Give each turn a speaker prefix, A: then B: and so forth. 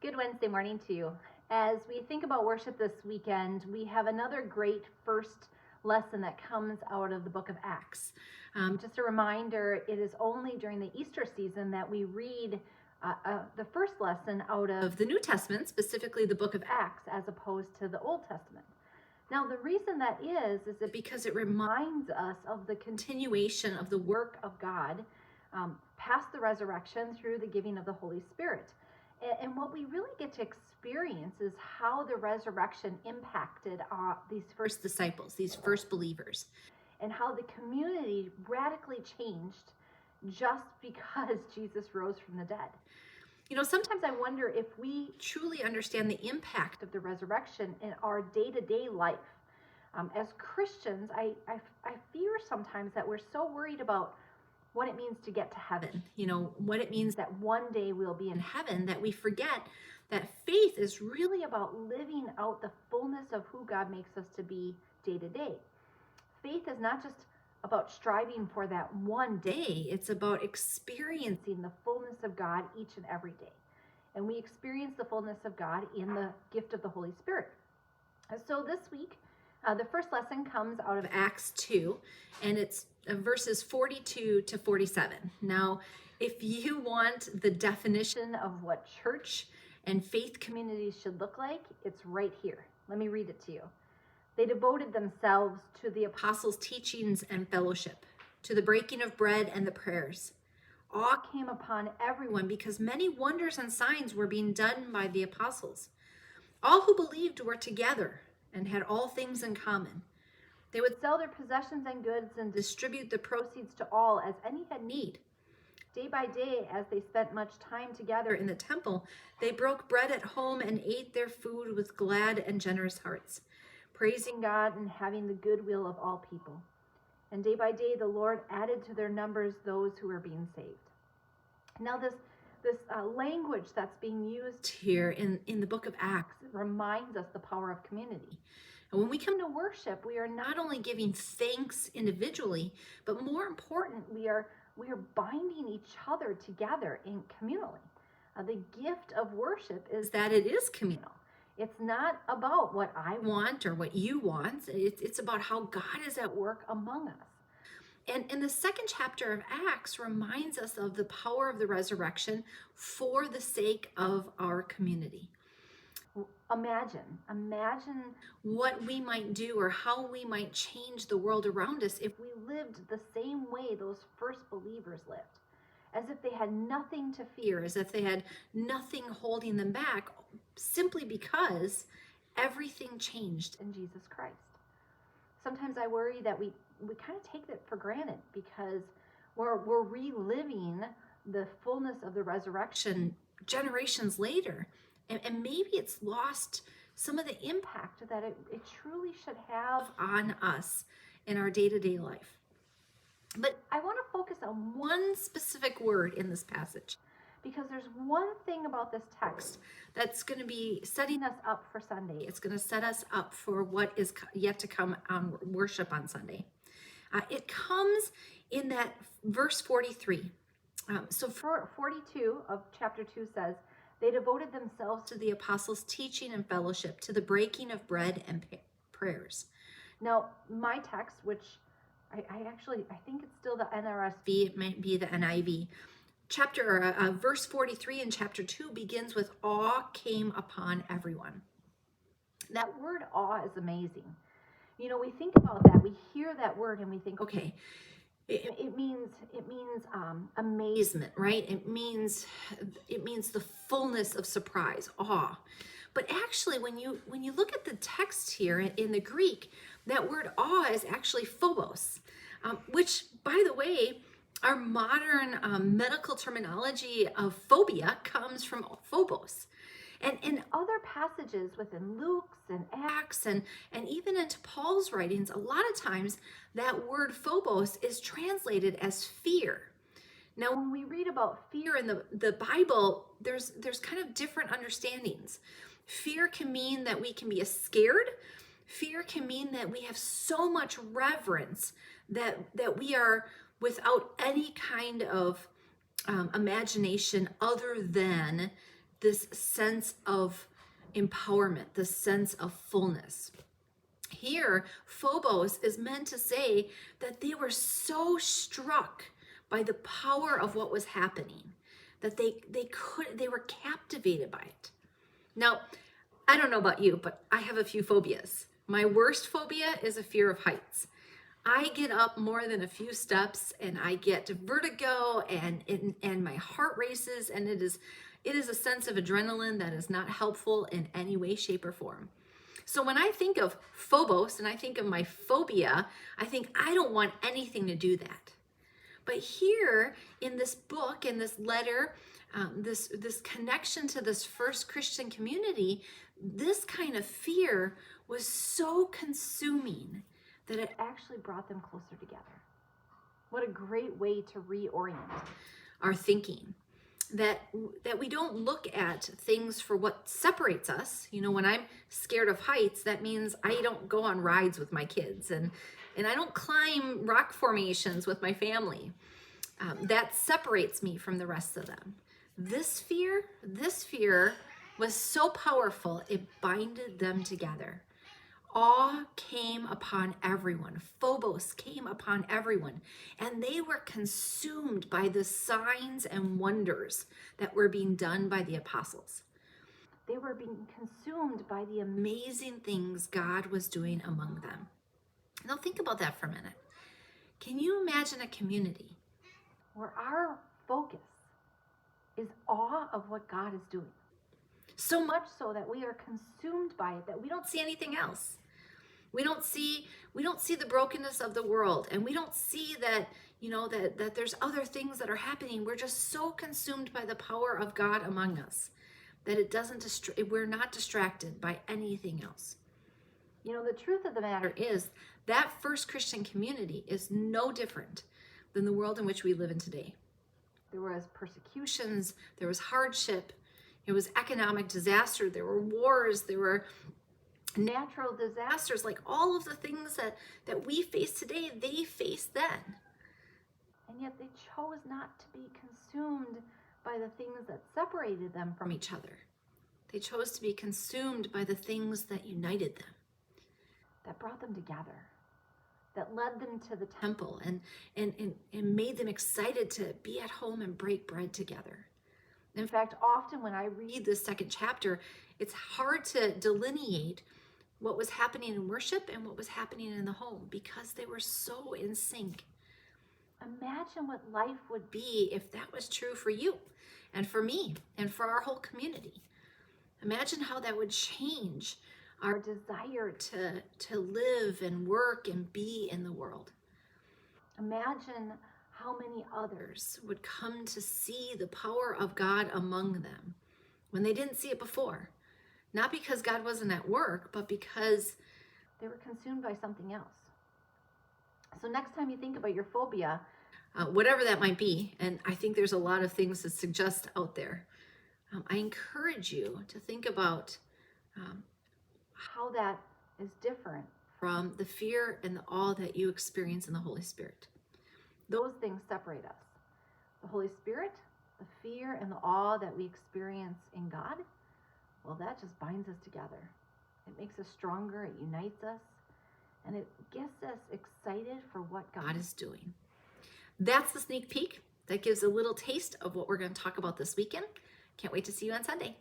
A: Good Wednesday morning to you. As we think about worship this weekend, we have another great first lesson that comes out of the book of Acts. Just a reminder, it is only during the Easter season that we read the first lesson out of the New Testament, specifically the book of Acts, as opposed to the Old Testament. Now, the reason that is that because it reminds us of the continuation of the work of God past the resurrection through the giving of the Holy Spirit. And what we really get to experience is how the resurrection impacted these first disciples, these first believers, and how the community radically changed just because Jesus rose from the dead. You know, sometimes I wonder if we truly understand the impact of the resurrection in our day-to-day life. As Christians, I fear sometimes that we're so worried about what it means to get to heaven, what it means that one day we'll be in heaven, that we forget that faith is really about living out the fullness of who God makes us to be day to day. Faith is not just about striving for that one day, it's about experiencing the fullness of God each and every day. And we experience the fullness of God in the gift of the Holy Spirit. So this week, the first lesson comes out of Acts 2, and it's verses 42 to 47. Now, if you want the definition of what church and faith communities should look like, it's right here. Let me read it to you. They devoted themselves to the apostles' teachings and fellowship, to the breaking of bread and the prayers. Awe came upon everyone because many wonders and signs were being done by the apostles. All who believed were together and had all things in common. They would sell their possessions and goods and distribute the proceeds to all as any had need. Day by day, as they spent much time together in the temple, they broke bread at home and ate their food with glad and generous hearts, praising God and having the goodwill of all people. And day by day, the Lord added to their numbers those who were being saved. Now, this language that's being used here in the book of Acts reminds us the power of community. And when we come to worship, we are not only giving thanks individually, but more important, we are binding each other together communally. The gift of worship is that it is communal. It's not about what I want or what you want. It's about how God is at work among us. And the second chapter of Acts reminds us of the power of the resurrection for the sake of our community. Imagine what we might do or how we might change the world around us if we lived the same way those first believers lived, as if they had nothing to fear, as if they had nothing holding them back, simply because everything changed in Jesus Christ. Sometimes I worry that we kind of take that for granted because we're reliving the fullness of the resurrection generations later. And maybe it's lost some of the impact that it truly should have on us in our day-to-day life. But I want to focus on one specific word in this passage, because there's one thing about this text that's going to be setting us up for Sunday. It's going to set us up for what is yet to come on worship on Sunday. It comes in that verse 43. So 42 of chapter 2 says, they devoted themselves to the apostles' teaching and fellowship, to the breaking of bread and prayers. Now, my text, which I think it's still the NRSV, it might be the NIV. Verse 43 in chapter 2 begins with awe came upon everyone. That word awe is amazing. We think about that, we hear that word and we think, okay, it means amazement, right? It means the fullness of surprise, awe. But actually, when you look at the text here in the Greek, that word awe is actually phobos, which, by the way, our modern medical terminology of phobia comes from phobos. And in other passages within Luke's and Acts and even into Paul's writings, a lot of times that word phobos is translated as fear. Now, when we read about fear in the Bible, there's kind of different understandings. Fear can mean that we can be scared. Fear can mean that we have so much reverence that we are without any kind of imagination other than
B: this sense of empowerment, this sense of fullness. Here, phobos is meant to say that they were so struck by the power of what was happening that they were captivated by it. Now, I don't know about you, but I have a few phobias. My worst phobia is a fear of heights. I get up more than a few steps and I get vertigo and my heart races, and it is a sense of adrenaline that is not helpful in any way, shape, or form. So when I think of phobos and I think of my phobia, I think I don't want anything to do that. But here in this book, in this letter, this connection to this first Christian community, this kind of fear was so consuming that it actually brought them closer together.
A: What a great way to reorient
B: our thinking. That we don't look at things for what separates us. You know, when I'm scared of heights, that means I don't go on rides with my kids and I don't climb rock formations with my family. That separates me from the rest of them. This fear was so powerful, it binded them together. Awe came upon everyone. Phobos came upon everyone. And they were consumed by the signs and wonders that were being done by the apostles. They were being consumed by the amazing things God was doing among them. Now think about that for a minute. Can you imagine a community
A: where our focus is awe of what God is doing?
B: So much so that we are consumed by it, that we don't see anything else. We don't see the brokenness of the world, and we don't see that, that there's other things that are happening. We're just so consumed by the power of God among us that we're not distracted by anything else. The truth of the matter is that first Christian community is no different than the world in which we live in today. There was persecutions, there was hardship, there was economic disaster, there were wars, there were natural disasters, like all of the things that we face today, they faced then. And yet they chose not to be consumed by the things that separated them from each other. They chose to be consumed by the things that united them, that brought them together, that led them to the temple and made them excited to be at home and break bread together. In fact, often when I read this second chapter, it's hard to delineate what was happening in worship and what was happening in the home because they were so in sync. Imagine what life would be if that was true for you and for me and for our whole community. Imagine how that would change our desire to live and work and be in the world. Imagine how many others would come to see the power of God among them when they didn't see it before. Not because God wasn't at work, but because they were consumed by something else. So next time you think about your phobia, whatever that might be, and I think there's a lot of things to suggest out there, I encourage you to think about how that is different from the fear and the awe that you experience in the Holy Spirit. Those things separate us. The Holy Spirit, the fear and the awe that we experience in God, well, that just binds us together. It makes us stronger, it unites us, and it gets us excited for what God is doing. That's the sneak peek. That gives a little taste of what we're going to talk about this weekend. Can't wait to see you on Sunday.